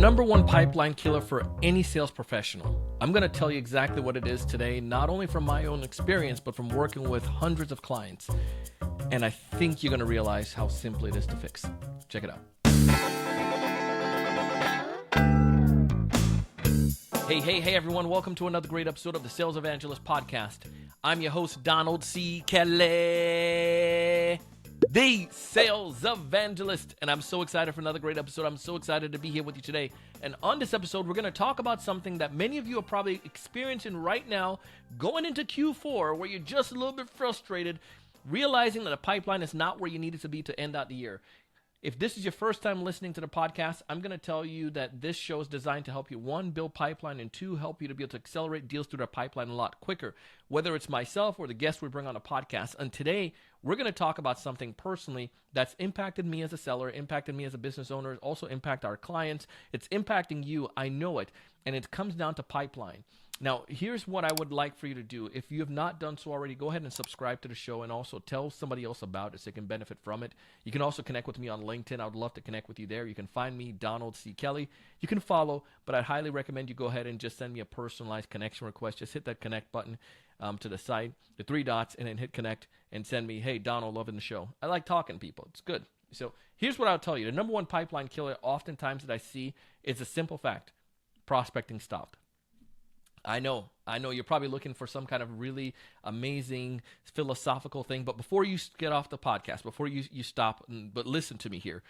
number one pipeline killer for any sales professional. I'm going to tell you exactly what it is today, not only from my own experience, but from working with hundreds of clients. And I think you're going to realize how simple it is to fix. Check it out. Hey, everyone. Welcome to another great episode of the Sales Evangelist Podcast. I'm your host, Donald C. Kelly, the Sales Evangelist. And I'm so excited for another great episode. I'm so excited to be here with you today. And on this episode, we're going to talk about something that many of you are probably experiencing right now, going into Q4, where you're just a little bit frustrated, realizing that the pipeline is not where you need it to be to end out the year. If this is your first time listening to the podcast, I'm going to tell you that this show is designed to help you, one, build pipeline, and two, help you to be able to accelerate deals through the pipeline a lot quicker, whether it's myself or the guests we bring on a podcast. And today, we're going to talk about something personally that's impacted me as a seller, impacted me as a business owner, also impact our clients. It's impacting you. I know it. And it comes down to pipeline. Now, here's what I would like for you to do. If you have not done so already, go ahead and subscribe to the show and also tell somebody else about it so they can benefit from it. You can also connect with me on LinkedIn. I would love to connect with you there. You can find me, Donald C. Kelly. You can follow, but I'd highly recommend you go ahead and just send me a personalized connection request. Just hit that connect button to the side, the three dots, and then hit connect and send me, hey, Donald, loving the show. I like talking to people. It's good. So here's what I'll tell you. The number one pipeline killer oftentimes that I see is a simple fact. Prospecting stopped. I know you're probably looking for some kind of really amazing philosophical thing, but before you get off the podcast, before you stop, but listen to me here.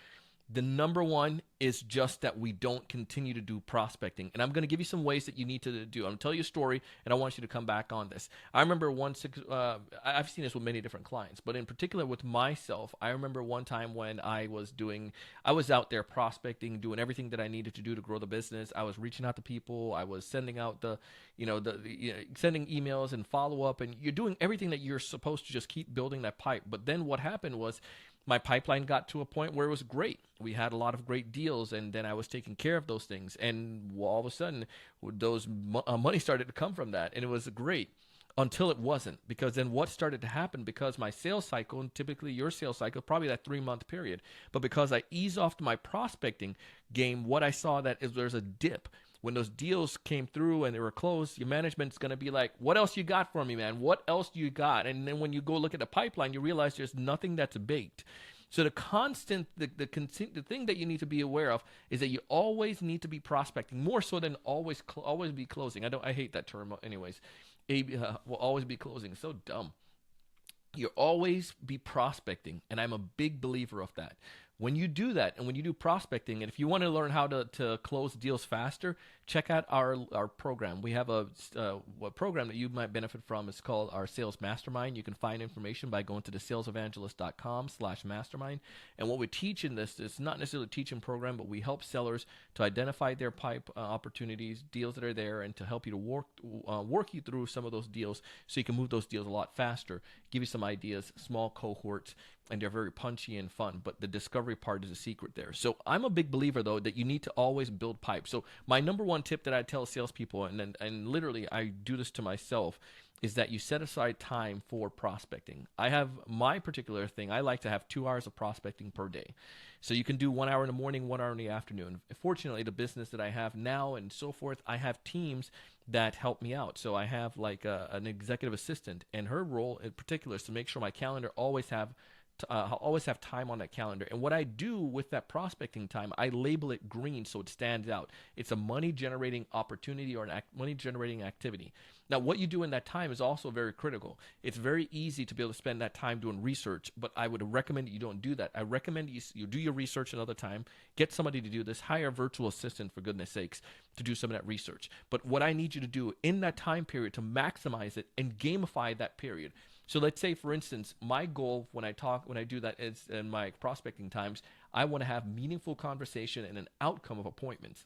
The number one is just that we don't continue to do prospecting. And I'm going to give you some ways that you need to do. I'm going to tell you a story, and I want you to come back on this. I remember I've seen this with many different clients, but in particular with myself, I remember one time when I was out there prospecting, doing everything that I needed to do to grow the business. I was reaching out to people. I was sending out sending emails and follow up, and you're doing everything that you're supposed to just keep building that pipe. But then what happened was, my pipeline got to a point where it was great. We had a lot of great deals, and then I was taking care of those things. And all of a sudden, those money started to come from that, and it was great until it wasn't. Because then what started to happen, because my sales cycle, and typically your sales cycle, probably that 3-month period, but because I eased off my prospecting game, what I saw that is there's a dip. When those deals came through and they were closed, your management's going to be like, what else you got for me, man? What else do you got? And then when you go look at the pipeline, you realize there's nothing that's baked. So the thing that you need to be aware of is that you always need to be prospecting, more so than always be closing. I hate that term anyways. Will always be closing. It's so dumb. You always be prospecting, and I'm a big believer of that. When you do that, and when you do prospecting, and if you want to learn how to close deals faster, check out our program. We have a program that you might benefit from. It's called our Sales Mastermind. You can find information by going to thesalesevangelist.com/mastermind. And what we teach in this is not necessarily a teaching program, but we help sellers to identify their pipe opportunities, deals that are there, and to help you to work you through some of those deals so you can move those deals a lot faster, give you some ideas, small cohorts, and they're very punchy and fun, but the discovery part is a secret there. So I'm a big believer, though, that you need to always build pipe. So my number one tip that I tell salespeople, and literally I do this to myself, is that you set aside time for prospecting. I have my particular thing. I like to have 2 hours of prospecting per day. So you can do 1 hour in the morning, 1 hour in the afternoon. Fortunately, the business that I have now and so forth, I have teams that help me out. So I have like an executive assistant, and her role in particular is to make sure my calendar always have time on that calendar. And what I do with that prospecting time, I label it green so it stands out. It's a money-generating opportunity or money-generating activity. Now, what you do in that time is also very critical. It's very easy to be able to spend that time doing research, but I would recommend that you don't do that. I recommend you do your research another time, get somebody to do this, hire a virtual assistant, for goodness sakes, to do some of that research. But what I need you to do in that time period to maximize it and gamify that period. So let's say, for instance, my goal when I do that is in my prospecting times, I want to have meaningful conversation and an outcome of appointments.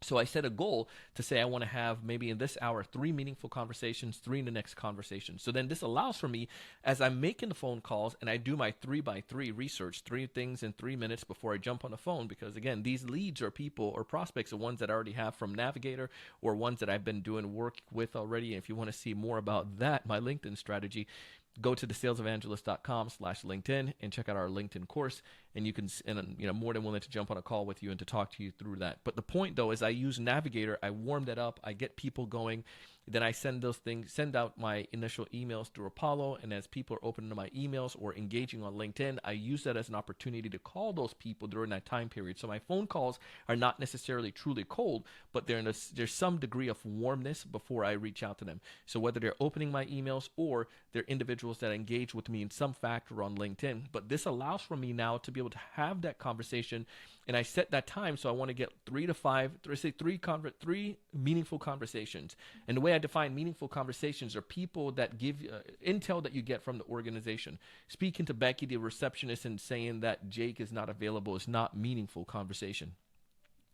So I set a goal to say I want to have maybe in this hour 3 meaningful conversations, 3 in the next conversation. So then this allows for me, as I'm making the phone calls and I do my 3x3 research, 3 things in 3 minutes before I jump on the phone, because again, these leads are people or prospects are ones that I already have from Navigator or ones that I've been doing work with already. And if you want to see more about that, my LinkedIn strategy, go to thesalesevangelist.com/LinkedIn and check out our LinkedIn course. and more than willing to jump on a call with you and to talk to you through that. But the point though is I use Navigator, I warm that up, I get people going. Then I send out my initial emails through Apollo, and as people are opening my emails or engaging on LinkedIn, I use that as an opportunity to call those people during that time period. So my phone calls are not necessarily truly cold, but there's some degree of warmness before I reach out to them. So whether they're opening my emails or they're individuals that engage with me in some factor on LinkedIn, but this allows for me now to be able to have that conversation. And I set that time, so I want to get 3 to 5, three meaningful conversations. And the way I define meaningful conversations are people that give intel that you get from the organization. Speaking to Becky, the receptionist, and saying that Jake is not available is not meaningful conversation.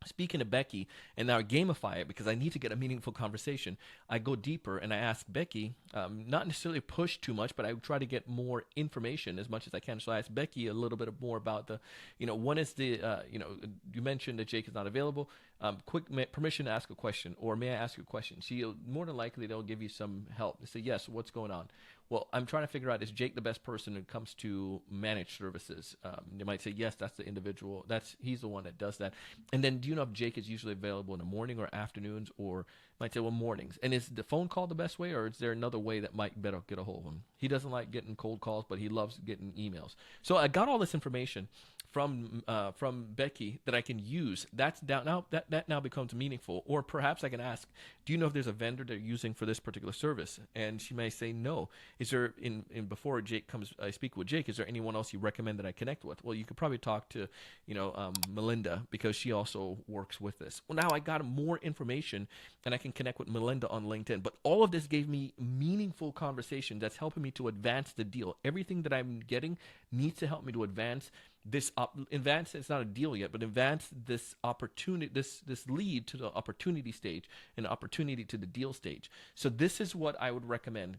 Speaking to Becky, and now I gamify it because I need to get a meaningful conversation. I go deeper and I ask Becky, not necessarily push too much, but I try to get more information as much as I can. So I asked Becky a little bit more about when is you mentioned that Jake is not available. Permission to ask a question, or may I ask you a question? More than likely they'll give you some help. They say, yes, what's going on? Well, I'm trying to figure out, is Jake the best person when it comes to managed services? They might say, yes, that's the individual. He's the one that does that. And then do you know if Jake is usually available in the morning or afternoons, or might say, well, mornings? And is the phone call the best way, or is there another way that might better get a hold of him? He doesn't like getting cold calls, but he loves getting emails. So I got all this information from Becky that I can use. That now becomes meaningful. Or perhaps I can ask, do you know if there's a vendor they're using for this particular service? And she may say no. Is there before Jake comes, I speak with Jake, is there anyone else you recommend that I connect with? Well, you could probably talk to Melinda, because she also works with this. Well, now I got more information and I can connect with Melinda on LinkedIn. But all of this gave me meaningful conversation that's helping me to advance the deal. Everything that I'm getting needs to help me to advance this advance. It's not a deal yet, but advance this opportunity, this lead to the opportunity stage and opportunity to the deal stage. So this is what I would recommend.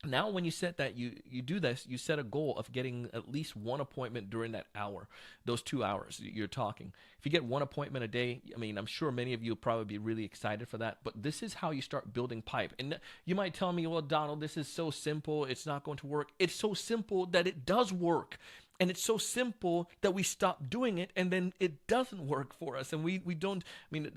Now, when you set that, you do this, you set a goal of getting at least one appointment during that hour, those 2 hours you're talking. If you get one appointment a day, I mean, I'm sure many of you will probably be really excited for that, but this is how you start building pipe. And you might tell me, well, Donald, this is so simple, it's not going to work. It's so simple that it does work. And it's so simple that we stop doing it, and then it doesn't work for us. And we don't, I mean,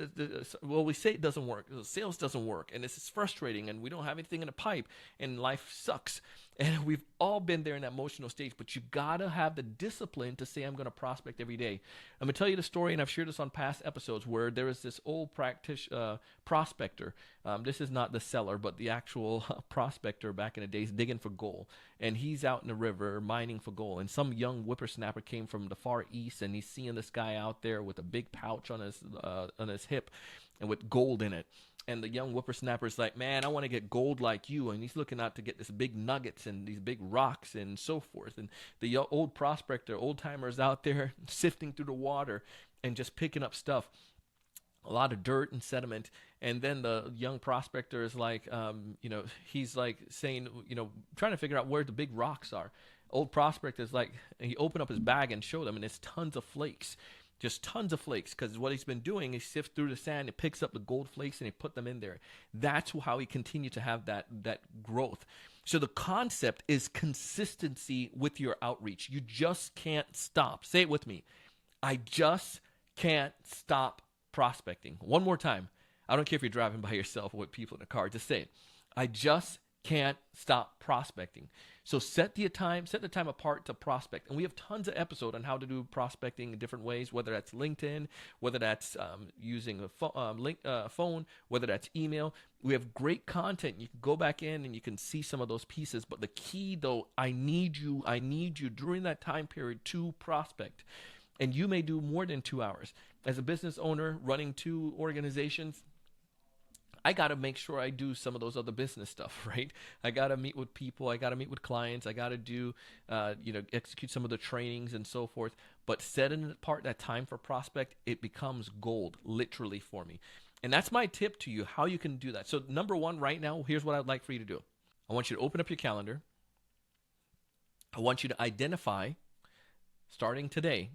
we say it doesn't work. The sales doesn't work, and this is frustrating, and we don't have anything in the pipe, and life sucks. And we've all been there in that emotional stage, but you got to have the discipline to say, I'm going to prospect every day. I'm going to tell you the story, and I've shared this on past episodes, where there is this old prospector. This is not the seller, but the actual prospector back in the days digging for gold. And he's out in the river mining for gold. And some young whippersnapper came from the far east, and he's seeing this guy out there with a big pouch on his hip and with gold in it. And the young whippersnapper's like, man, I want to get gold like you. And he's looking out to get this big nuggets and these big rocks and so forth. And the old prospector, old-timer's out there sifting through the water and just picking up stuff. A lot of dirt and sediment. And then the young prospector is like, he's like saying, trying to figure out where the big rocks are. Old prospector is like, he opened up his bag and showed them, and it's tons of flakes. Just tons of flakes, because what he's been doing, he sifts through the sand, he picks up the gold flakes, and he put them in there. That's how he continued to have that growth. So the concept is consistency with your outreach. You just can't stop. Say it with me. I just can't stop prospecting. One more time. I don't care if you're driving by yourself or with people in the car. Just say it. I just can't stop prospecting. So set the time apart to prospect. And we have tons of episodes on how to do prospecting in different ways, whether that's LinkedIn, whether that's using a phone, whether that's email. We have great content. You can go back in and you can see some of those pieces. But the key, though, I need you during that time period to prospect. And you may do more than 2 hours. As a business owner running 2 organizations, I got to make sure I do some of those other business stuff, right? I got to meet with people. I got to meet with clients. I got to do, execute some of the trainings and so forth. But setting apart that time for prospect, it becomes gold, literally, for me. And that's my tip to you, how you can do that. So number one, right now, here's what I'd like for you to do. I want you to open up your calendar. I want you to identify, starting today,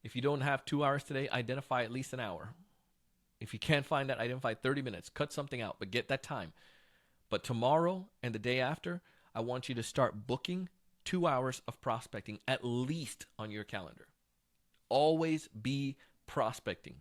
if you don't have 2 hours today, identify at least an hour. If you can't find that, identify 30 minutes. Cut something out, but get that time. But tomorrow and the day after, I want you to start booking 2 hours of prospecting at least on your calendar. Always be prospecting.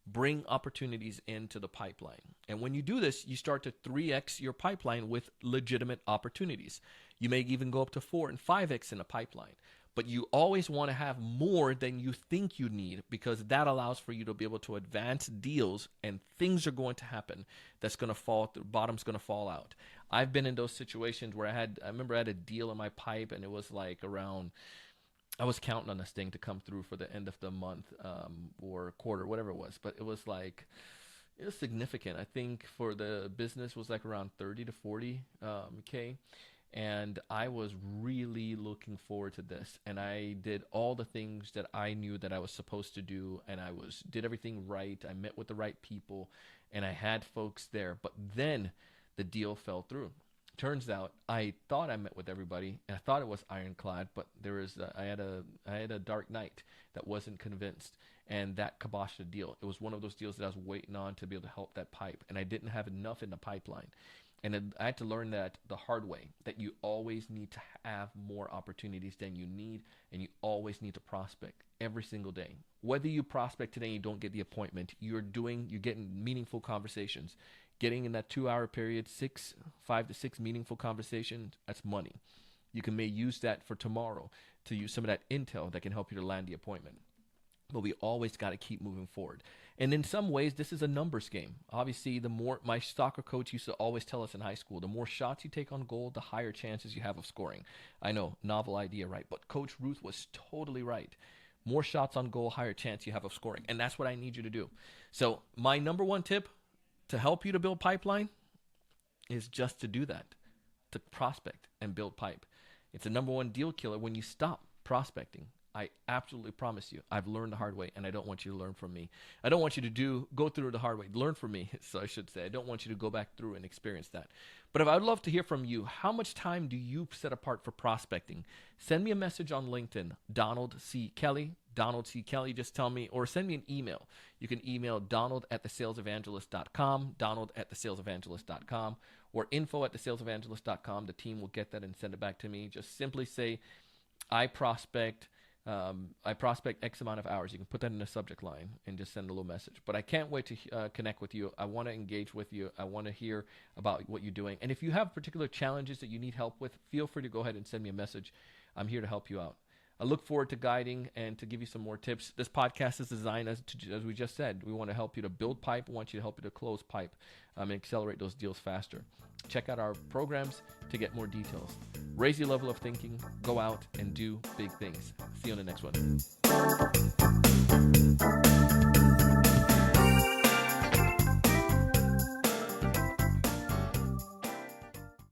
Bring opportunities into the pipeline. And when you do this, you start to 3x your pipeline with legitimate opportunities. You may even go up to 4 and 5x in a pipeline. But you always want to have more than you think you need, because that allows for you to be able to advance deals, and things are going to happen that's going to fall, the bottom's going to fall out. I've been in those situations where I remember I had a deal in my pipe, and it was like around, I was counting on this thing to come through for the end of the month or quarter, whatever it was. But it was like, it was significant. I think for the business was like around 30 to 40 K. And I was really looking forward to this. And I did all the things that I knew that I was supposed to do. And I did everything right. I met with the right people. And I had folks there. But then the deal fell through. Turns out I thought I met with everybody, and I thought it was ironclad, but I had a dark night that wasn't convinced, and that kiboshed the deal. It was one of those deals that I was waiting on to be able to help that pipe, and I didn't have enough in the pipeline. And I had to learn that the hard way, that you always need to have more opportunities than you need, and you always need to prospect every single day. Whether you prospect today and you don't get the appointment, you're getting meaningful conversations. Getting in that 2-hour period, 5 to 6 meaningful conversations, that's money. You may use that for tomorrow to use some of that intel that can help you to land the appointment. But we always got to keep moving forward. And in some ways, this is a numbers game. Obviously, my soccer coach used to always tell us in high school, the more shots you take on goal, the higher chances you have of scoring. I know, novel idea, right? But Coach Ruth was totally right. More shots on goal, higher chance you have of scoring. And that's what I need you to do. So my number one tip to help you to build pipeline is just to do that, to prospect and build pipe. It's the number one deal killer when you stop prospecting. I absolutely promise you, I've learned the hard way, and I don't want you to learn from me. I don't want you to go through it the hard way. Learn from me, so I should say. I don't want you to go back through and experience that. But I'd love to hear from you. How much time do you set apart for prospecting? Send me a message on LinkedIn, Donald C. Kelly. Donald C. Kelly, just tell me, or send me an email. You can email donald@thesalesevangelist.com, donald@thesalesevangelist.com, or info@thesalesevangelist.com. The team will get that and send it back to me. Just simply say, I prospect X amount of hours. You can put that in the subject line and just send a little message. But I can't wait to connect with you. I want to engage with you. I want to hear about what you're doing. And if you have particular challenges that you need help with, feel free to go ahead and send me a message. I'm here to help you out. I look forward to guiding and to give you some more tips. This podcast is designed, as we just said, we want to help you to build pipe. We want you to help you to close pipe and accelerate those deals faster. Check out our programs to get more details. Raise your level of thinking. Go out and do big things. See you on the next one.